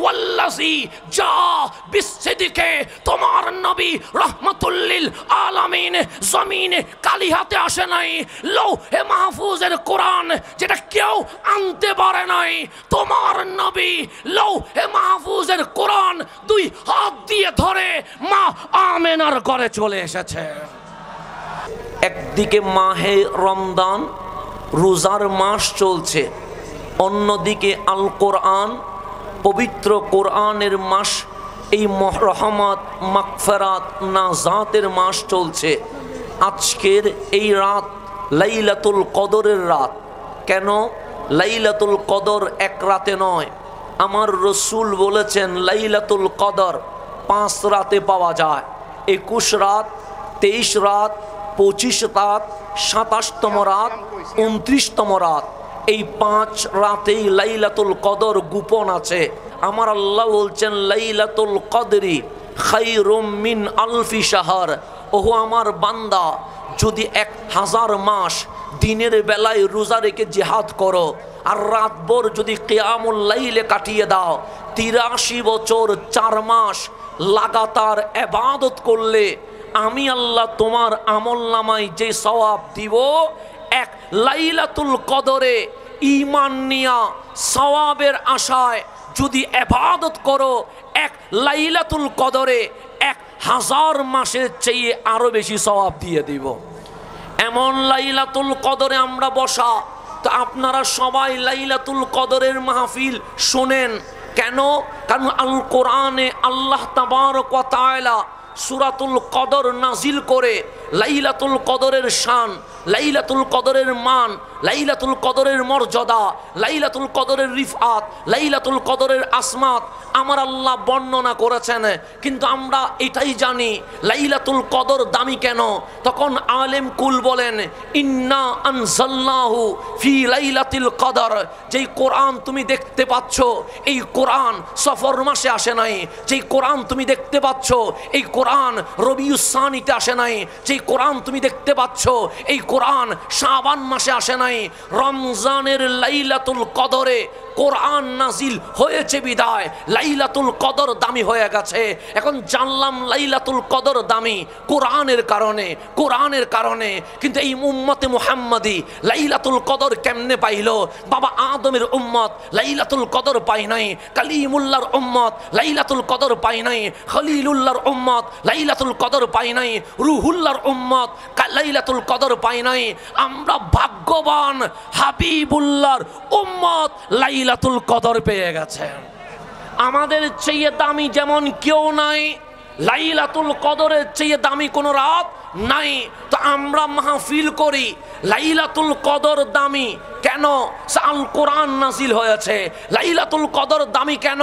ওয়াল্লাযী জা বিসসিদকে, তোমার নবী রাহমাতুল লিল আলামিন জমিনে খালি হাতে আসে নাই। লৌহে মাহফুজের কোরআন যেটা কেউ আনতে পারে নাই, তোমার নবী লৌহে মাহফুজের কোরআন দুই হাত দিয়ে ধরে মা আমেনার ঘরে চলে এসেছে। একদিকে মাহে রমজান রোজার মাস চলছে, অন্যদিকে আল কোরআন পবিত্র কোরআনের মাস, এই রহমত মাগফিরাত নাজাতের মাস চলছে। আজকের এই রাত লাইলাতুল কদরের রাত। কেন লাইলাতুল কদর এক রাতে নয়, আমার রসুল বলেছেন লাইলাতুল কদর 5 রাতে পাওয়া যায়। 21 রাত, 23 রাত, 25 রাত, 27তম রাত, 29তম রাত, এই 5 রাতেই লাইলাতুল কদর গোপন আছে। আমার আল্লাহ বলছেন লাইলাতুল কদরি খায়রুম মিন আলফি শাহর। ওহো আমার বান্দা, যদি 1000 মাস দিনের বেলায় রোজা রেখে জিহাদ করো আর রাতভর যদি কিয়ামুল লাইলে কাটিয়ে দাও, 83 বছর 4 মাস লাগাতার ইবাদত করলে আমি আল্লাহ তোমার আমলনামায় যে সওয়াব দিব, এক লাইলাতুল কদরে ঈমান নিয়া সওয়াবের আশায় যদি ইবাদত করো, এক লাইলাতুল কদরে 1000 মাসের চেয়ে আরো বেশি সওয়াব দিয়ে দিব। এমন লাইলাতুল কদরে আমরা বসা। তো আপনারা সবাই লাইলাতুল কদরের মাহফিল শোনেন কেন? কারণ আল কোরআনে আল্লাহ তাবারক ওয়া তাআলা সূরাতুল কদর নাজিল করে লাইলাতুল কদরের শান, লাইলাতুল কদরের মান, লাইলাতুল কদরের মর্যাদা, লাইলাতুল কদরের রিফআত, লাইলাতুল কদরের আসমাত আমার আল্লাহ বর্ণনা করেছেন। কিন্তু আমরা এটাই জানি লাইলাতুল কদর দামি কেন। তখন আলেম কুল বলেন ইন্না আনজালনাহু ফি লাইলাতুল কদর। যেই কোরআন তুমি দেখতে পাচ্ছ, এই কোরআন সফর মাসে আসে নাই। যেই কোরআন তুমি দেখতে পাচ্ছ, এই কোরআন রবিউস সানিতে আসে নাই। যেই কোরআন তুমি দেখতে পাচ্ছ, এই কোরআন শাবান মাসে আসে নাই। রমজানের লাইলাতুল কদরে কোরআন নাজিল হয়েছে বিদায় লাইলাতুল কদর দামি হয়ে গেছে। এখন জানলাম লাইলাতুল কদর দামি কোরআনের কারণে, কোরআনের কারণে। কিন্তু এই উম্মতে মুহাম্মাদি লাইলাতুল কদর কেমনে পাইল? বাবা আদমের উম্মত লাইলাতুল কদর পায় নাই, কালিমুল্লাহর উম্মত লাইলাতুল কদর পায় নাই, খলিলুল্লাহর উম্মত লাইলাতুল কদর পায় নাই, রুহুল্লাহর উম্মত লাইলাতুল কদর পায় নাই। আমরা ভাগ্যবান, হাবিবুল্লাহর উম্মত লাইলাতুল কদর পেয়ে গেছে। আমাদের চেয়ে দামি যেমন কেউ নাই, লাইলাতুল কদরের চেয়ে দামি কোনো রাত নাই। তো আমরা মাহফিল করি লাইলাতুল কদর দামি কেন? আল কোরআন নাজিল হয়েছে। লাইলাতুল কদর দামি কেন?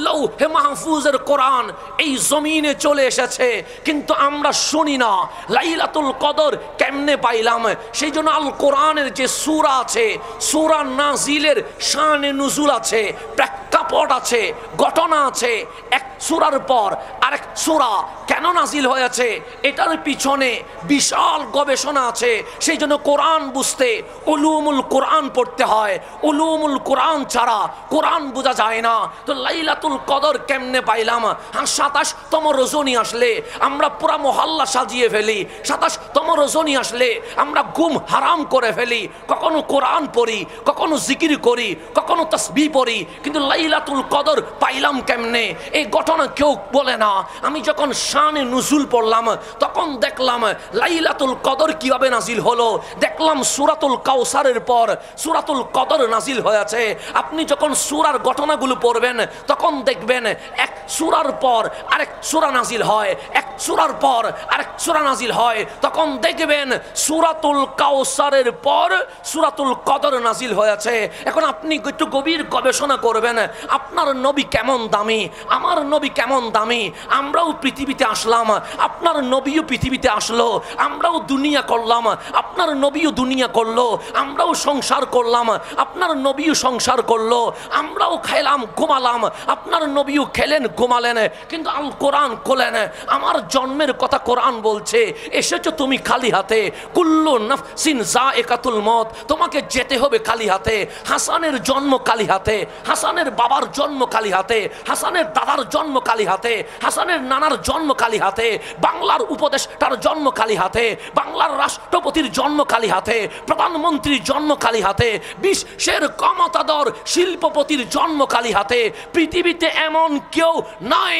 লৌহে মাহফুজের কোরআন এই জমিনে চলে এসেছে, কিন্তু আমরা শুনি না লাইলাতুল কদর কেমনে পাইলাম। সেই জন্য আল কোরআনের যে সূরা আছে, সূরা নাজিলের শানে নুজুল আছে, প্রেক্ষাপট আছে, ঘটনা আছে। এক সূরার পর আরেক সূরা কেন নাজিল হয়েছে এটার পিছনে বিশাল গবেষণা আছে। সেই জন্য কোরআন বুঝতে উলুমুল কোরআন পড়তে হয়। উলুমুল কোরআন ছাড়া কোরআন বোঝা যায় না। তো লাইলাতুল কদর কেমনে পাইলাম? 27তম রজনী আসলে আমরা পুরা মহল্লা সাজিয়ে ফেলি। 27তম রজনী আসলে আমরা ঘুম হারাম করে ফেলি। কখনো কোরআন পড়ি, কখনো জিকির করি, কখনো তাসবিহ পড়ি, কিন্তু লাইলাতুল কদর পাইলাম কেমনে এই ঘটনা কেউ বলে না। আমি যখন শানে নুজুল পড়লাম তখন দেখলাম লাইলাতুল কদর কিভাবে নাজিল হলো। দেখলাম সূরাতুল কাউসারের পর সূরাতুল কদর নাজিল হয়েছে। আপনি যখন সূরার ঘটনাগুলো পড়বেন তখন দেখবেন এক সূরার পর আরেক সূরা নাজিল হয়, এক সূরার পর আরেক সূরা নাজিল হয়। তখন দেখবেন সূরাতুল কাউসারের পর সূরাতুল কদর নাজিল হয়েছে। এখন আপনি একটু গভীর গবেষণা করবেন, আপনার নবী কেমন দামি, আমার নবী কেমন দামি। আমরাও পৃথিবীতে আসলাম, আপনার নবীও পৃথিবীতে আসলো, আমরাও দুনিয়া করলাম, আপনার নবীও দুনিয়া করলো, আমরাও সংসার করলাম, আপনার নবীও সংসার করলো, আমরাও খেলাম ঘুমালাম, আপনার নবীও খেলেন ঘুমালেন, কিন্তু আল কোরআন খোলেন। আমার জন্মের কথা কোরআন বলছে, এসেছো তুমি খালি হাতে, কুল্লু নাফসিন যায়কাতুল মউত, তোমাকে যেতে হবে খালি হাতে। হাসানের জন্ম খালি হাতে, হাসানের বাবার জন্ম খালি হাতে, হাসানের দাদার জন্ম খালি হাতে, হাসানের নানার জন্ম খালি হাতে, বাংলার উপদেষ্টার জন্ম খালি হাতে, বাংলার রাষ্ট্রপতির জন্ম খালি হাতে, প্রধানমন্ত্রীর জন্ম খালি হাতে, বিশ্বের ক্ষমতাধর শিল্পপতির জন্ম খালি হাতে। পৃথিবীতে এমন কেউ নাই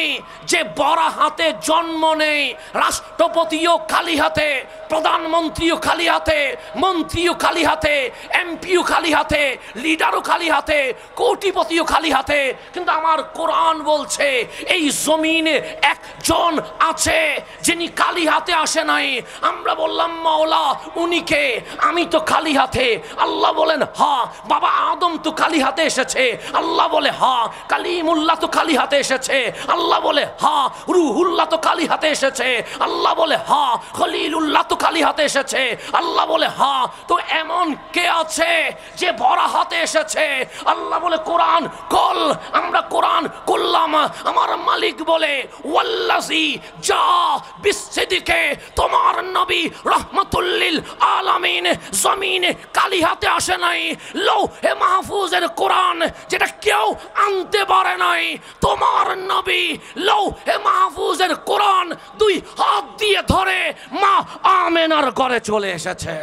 যে বড় হাতে জন্ম নেই। রাষ্ট্রপতিও খালি হাতে, প্রধানমন্ত্রীও খালি হাতে, মন্ত্রীও খালি হাতে, এমপিও খালি হাতে, লিডারও খালি হাতে, কোটিপতিও খালি হাতে। কিন্তু আমার কোরআন বলছে এই জমিনে একজন আছে যিনি খালি হাতে আসে নাই। আমরা বললাম মাওলা উনি কে? আমি তো খালি হাতে। আল্লাহ বলেন হ্যাঁ। বাবা আদম তো খালি হাতে এসেছে। আল্লাহ বলে হ্যাঁ। কালিমুল্লাহ তো খালি হাতে এসেছে। আল্লাহ বলে হ্যাঁ। রুহুল্লাহ তো খালি হাতে এসেছে। আল্লাহ বলে হ্যাঁ। খলিলুল্লাহ তো খালি হাতে এসেছে। আল্লাহ বলে হ্যাঁ। তো এমন কে আছে যে ভরা হাতে এসেছে? আল্লাহ বলে কোরআন কল। আমরা কোরআন করলাম। আমার মালিক বলে ওয়াল্লাযী যা বিসসিদিকে, তোমার নবী রহমাতুল্লিল আলামিন জমিনে খালি হাতে আসে নাই। লৌহে মাহফুজের কোরআন যেটা কেউ আনতে পারে নাই, তোমার নবী লৌহে মাহফুজের কোরআন দুই হাত দিয়ে ধরে মা আমেনার ঘরে চলে এসেছে।